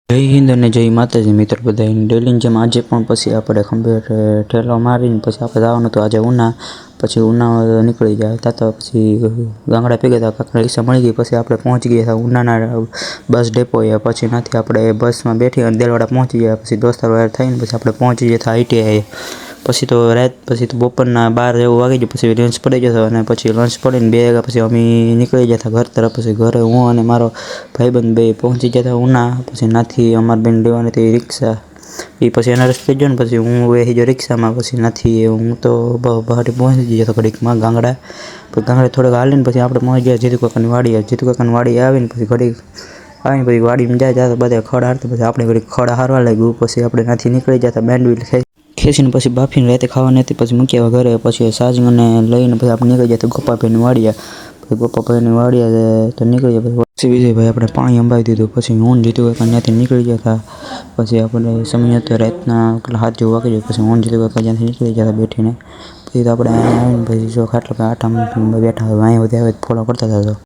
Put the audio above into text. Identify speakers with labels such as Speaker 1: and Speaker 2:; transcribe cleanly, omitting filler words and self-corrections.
Speaker 1: જય હિન્દ અને જય માતાજી મિત્રો બધાને ડેલીની જેમ આજે પણ પછી આપણે ખંભેર ઠેલો મારીને પછી આપણે જવાનું તો આજે ઉના પછી ઉના નીકળી ગયા હતા તો પછી ગાંગડા ભેગા હતા કાંકરા રિક્ષા મળી ગઈ પછી આપણે પહોંચી ગયા હતા ઉનાના બસ ડેપોએ પછી ત્યાંથી આપણે બસમાં બેઠી અને દેલવાડા પહોંચી ગયા પછી દોસ્તાર થઈને પછી આપણે પહોંચી ગયા હતા ITI પછી તો રાત પછી તો બપોરના 12 જેવું વાગી ગયું પછી લંચ પડી ગયો અને પછી લંચ પડીને 2 વાગ્યા પછી અમે નીકળી ગયા હતા ઘર તરફ પછી ઘરે હું અને મારો ભાઈબંધ બે પહોંચી ગયા હતા ઉના પછી નાથી અમાર બેન લેવાની હતી રિક્ષા એ પછી એના રસ્તે ગયો ને પછી હું બેસી ગયો રિક્ષામાં પછી નાથી હું તો બહાર પહોંચી ગયો હતો ઘડીકમાં ગાંગડા પછી ગાંગડે થોડોક હાલીને પછી આપણે પહોંચી ગયા જીતુ કાકાની વાડી આવીને પછી ઘડીક આવીને પછી વાડીમાં જાય બધા ખડ હારતા પછી આપણે ઘડીક ખડ હારવા લાગ્યું પછી આપણે નાથી નીકળી જતા બેન્ડવીલ ખેંચીને પછી બાફીને રાતે ખાવાની હતી પછી મૂક્યા ઘરે પછી સાજંગને લઈને પછી આપણે નીકળી ગયા ગોપાભાઈની વાડિયા પછી ગોપાભાઈની વાડિયા તો નીકળી ગયા પછી વિજયભાઈ આપણે પાણી અંબાવી દીધું પછી હું જીતુ કાકા ત્યાંથી નીકળી ગયા હતા પછી આપણે સમય હતો રાતના કેટલા 7 જેવું વાગી ગયું પછી હું જીતુ કાકા ત્યાંથી નીકળી ગયા હતા બેઠીને પછી તો આપણે આવીને પછી જો ખાટલા આટામાં બેઠા હોય અહીંયા વધ્યા ફોલો કરતા હતા.